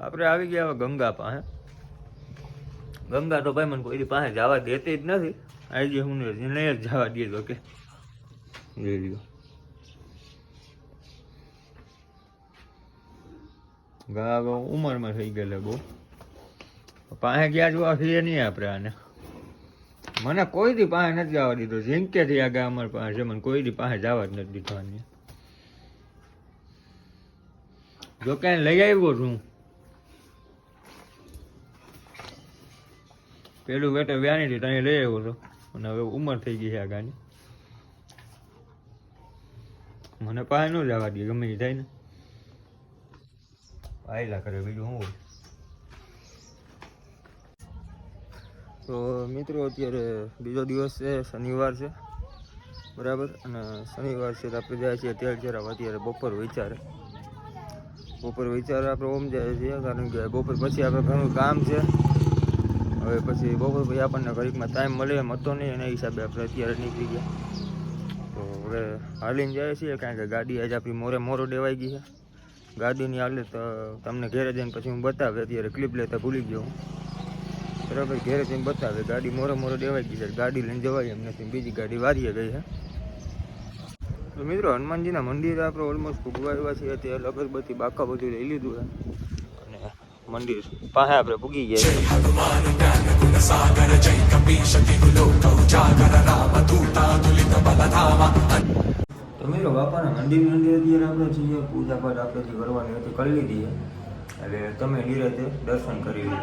આપણે આવી ગયા હવે ગંગા પાસે. ગંગા તો ભાઈ મને કોઈ પાસે જવા દેતી જ નથી. આજે હું નહીં જ જવા દે તો કે લઈ લ્યો. ગા ઉંમરમાં થઈ ગયેલા બહુ પાસે ગયા જોવા છીએ નહીં આપણે આને. મને કોઈ દી પાસે નથી જવા દીધો. જિંદગીથી આ ગા અમારી પાસે મને કોઈ દી પાસે જવા જ નથી દીધો. આને જો ક્યાંય લઈ આવ્યો છું પેલું બેટે વ્યાની ત્યાં લઈ આવ્યો હતો અને હવે ઉંમર થઈ ગઈ છે આ ગાની. મને પાસે ન જવા દે ગમે એ થાય ને આયલા કરે બીજું શું હોય. તો મિત્રો અત્યારે બીજો દિવસ છે, શનિવાર છે બરાબર. અને શનિવાર છે તો આપણે જાય છીએ તેલ ચરાવવા. અત્યારે બપોર વિચારે આપણે ઓમ જાય છીએ કારણ કે બપોર પછી આપણે ઘણું કામ છે. હવે પછી બપોર પછી આપણને ઘડીકમાં ટાઈમ મળે એમ હતો નહીં, એના હિસાબે આપણે અત્યારે નીકળી ગયા. તો હવે હાલીને જાય છીએ કારણ કે ગાડી આજે આપણી મોરો દેવાઈ ગઈ છે. ગાડીની હાલત તમને ઘેરે જઈને પછી હું બતાવે. અત્યારે ક્લિપ લેતા ભૂલી ગયો હું બરાબર. ઘેરે જઈને બતાવે ગાડી મોરો દેવાઈ ગઈ છે. ગાડી લઈને જવાય એમ નથી, બીજી ગાડી વારીએ ગઈ છે. તો મિત્રો હનુમાનજીના મંદિરે આપણે ઓલમોસ્ટ ભૂગવા આવ્યા છીએ. તે અગરબત્તી બાકા બધું લઈ લીધું છે અને મંદિર પાસે આપણે ભૂગી ગયા. તો મિત્રો બાપાના મંદિર અત્યારે આપણે છીએ. પૂજા પાઠ આપણે જે કરવાની હતી કરી લીધી છે. એટલે તમે નિરાતે દર્શન કરી લો.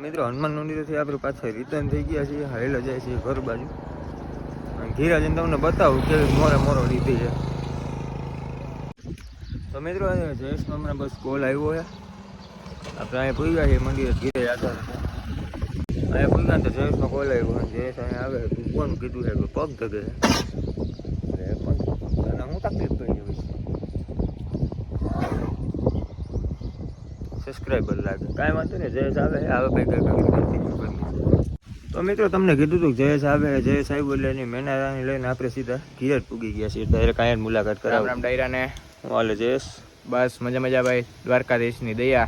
મિત્રો હનુમાન મંદિરેથી આપણે પાછા રિટર્ન થઈ ગયા છીએ. હાઈલા જાય છીએ ઘર બાજુ. ઘીરા જઈને તમને બતાવું કેવી મોરો લીધી છે. તો મિત્રો જયેશનો હમણાં બસ કોલ આવ્યો છે. આપણે અહીંયા પૂગ્યા છીએ મંદિરે ઘીરે યાત્રા. અહીંયા પૂગ્યા તો જયેશનો કોલ આવ્યો. જયેશ અહીંયા આવે કોણ કીધું છે કે પગ ધગે છે પણ તને હું તકલીફ પડી હોય સબસ્ક્રાઈબર લાગે કાંઈ વાંધો નહીં. જયેશ આવે ભાઈ તો મિત્રો તમને કીધું હતું જયેશ આવે. જયેશ આવ્યું એટલે એની મેનારાને લઈને આપણે સીધા ઘીરે જ પૂગી ગયા છીએ. ડાયરેક્ટ અહીંયા મુલાકાત કરાવ. રામ ડાયરાને હું હાલે જયેશ? બસ મજા ભાઈ. દ્વારકાધીશની દયા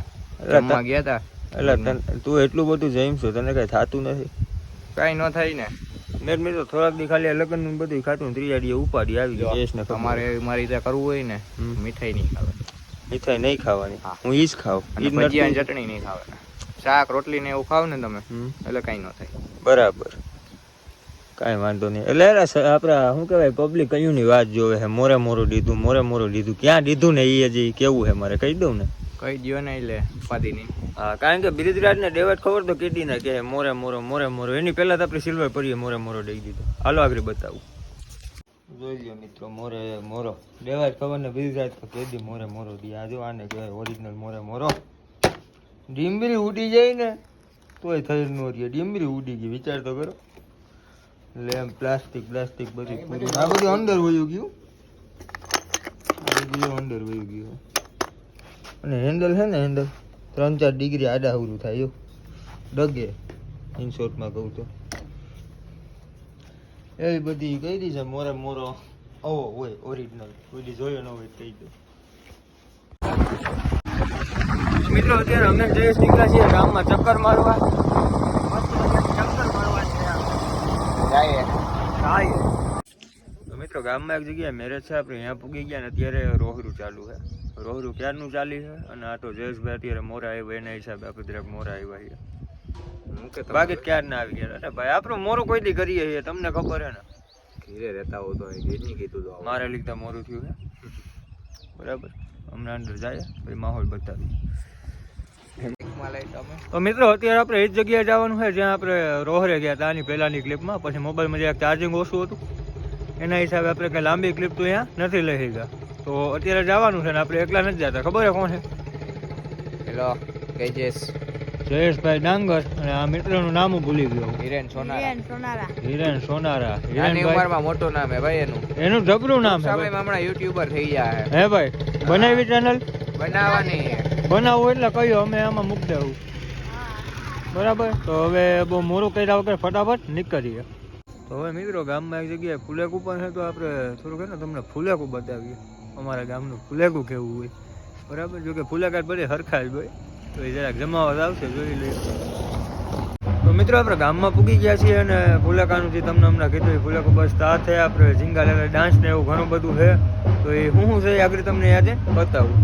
રમવા ગયા હતા. એટલે તું એટલું બધું જઈમશું તને કઈ થતું નથી? કઈ ન થાય ને મેં મિત્રો થોડાક દી ખાલી લગ્ન નું બધું ખાતું. ત્રીજા દી ઉપાડી આવી જયેશ ને. તમારે મારી રીતે કરવું હોય ને મીઠાઈ નહીં ખાવાની. મીઠાઈ નહીં ખાવાની? હું ઈ જ ખાવ. ભજીયા ચટણી નહીં ખાવાની. શાક રોટલી ને એવું ખાવ ને તમે એટલે કઈ ન થાય. બરાબર કાંઈ વાંધો નહીં. એટલે આપડા શું કહેવાય પબ્લિક કયું ની વાત જોવે છે. મોરે મોરો દીધું ક્યાં દીધું ને એ હજી કેવું છે મારે કહી દઉં ને? કહી દો ને એટલે ઉપાધિ નહીં. હા કારણ કે બિરજરાજ ને ડેવટ ખબર તો કીધી ને કે મોરે મોરો એની પહેલા તો આપણે સિલ્વર પડીએ મોરો દઈ દીધો. હાલો આગળ બતાવું. જોઈ લો મિત્રો મોરો ડેવટ ખબર ને બિરજરાજ તો કીધી મોરો દી. આ જો આને કહેવાય ઓરિજિનલ મોરો. ડીમ્બરી ઉડી જાય ને તોય થઈ ન રહી. ડીમ્બરી ઉડી ગઈ વિચાર તો કરો. લેમ પ્લાસ્ટિક બધું પૂરું આ બધું અંદર વયું ગયું. અંદર વયું ગયું. અને હેન્ડલ છે ને હેન્ડલ 3-4 ડિગ્રી આડા અવરું થાય ડગે. ઇન શોર્ટમાં કહું તો એવી બધી કરી છે. મોરો આવો હોય ઓરિજિનલ બધી જોયો ન હોય કહી દો. મિત્રો અત્યારે અમે જયેશ નીકળ્યા છીએ ગામમાં ચક્કર મારવા. મિત્રો ગામમાં એક જગ્યાએ મેરેજ છે આપણે અહીંયા પૂગી ગયા ને અત્યારે રોહરું ચાલુ છે. રોહરું ક્યારનું ચાલી છે અને આ તો જયેશભાઈ અત્યારે મોરા આવ્યા એના હિસાબે આપણે જરાક મોરા આવ્યા છીએ. બાકી ક્યાર ના આવી ગયા. અરે ભાઈ આપણો મોરો કોઈ દી કરીએ છીએ તમને ખબર હે ને. ધીરે રહેતા હો તો ગીરની કીધું તો મારે લીધા મોરું થયું છે બરાબર. હમણાં અંદર જાય પછી માહોલ બતાવી. તો મિત્રો અત્યારે આપણે એ જ જગ્યાએ જવાનું છે જ્યાં આપણે રોહરે ગયા હતા આની પહેલાંની ક્લિપમાં. પછી મોબાઈલમાં જ્યાં ચાર્જિંગ ઓછું હતું એના હિસાબે આપણે કંઈ લાંબી ક્લિપ તો અહીંયા નથી લઈ ગયા. તો અત્યારે જવાનું છે ને આપણે એકલા નથી જતા. ખબર છે કોણ છે? હેલો કેજેશ જયેશભાઈ ડાંગર અને આ મિત્રનું નામ હું ભૂલી ગયો. હિરેન સોનારા. હિરેન સોનારા. નાની હિરેનભાઈ ઉંમરમાં મોટું નામ હે ભાઈ એનું. એનું જબરું નામ છે સમયમાં હમણાં યુટ્યુબર થઈ ગયા હે ભાઈ. બનાવી ચેનલ બનાવવાની બનાવવું એટલે કયો અમે આમાં મૂકી દેવું બરાબર. તો હવે બહુ મોડું કર્યા વગર ફટાફટ નીકળીએ. તો હવે મિત્રો ગામમાં એક જગ્યાએ ફુલેકું પણ છે તો આપણે થોડુંક ને તમને ફુલેકું બતાવીએ. અમારા ગામનું ફુલેકું કેવું હોય બરાબર. જો કે ફુલેકા બધે હરખા જ હોય તો એ જરાક જમાવટ આવશે જોઈ લઈએ. તો મિત્રો આપણે ગામમાં પૂગી ગયા છીએ અને ફુલેકાનું જે તમને હમણાં કીધું એ ફુલેકું બસ તા છે. આપણે ઝીંગા લેલા ડાન્સ ને એવું ઘણું બધું છે તો એ શું છે એ આગળ તમને યાદ બતાવું.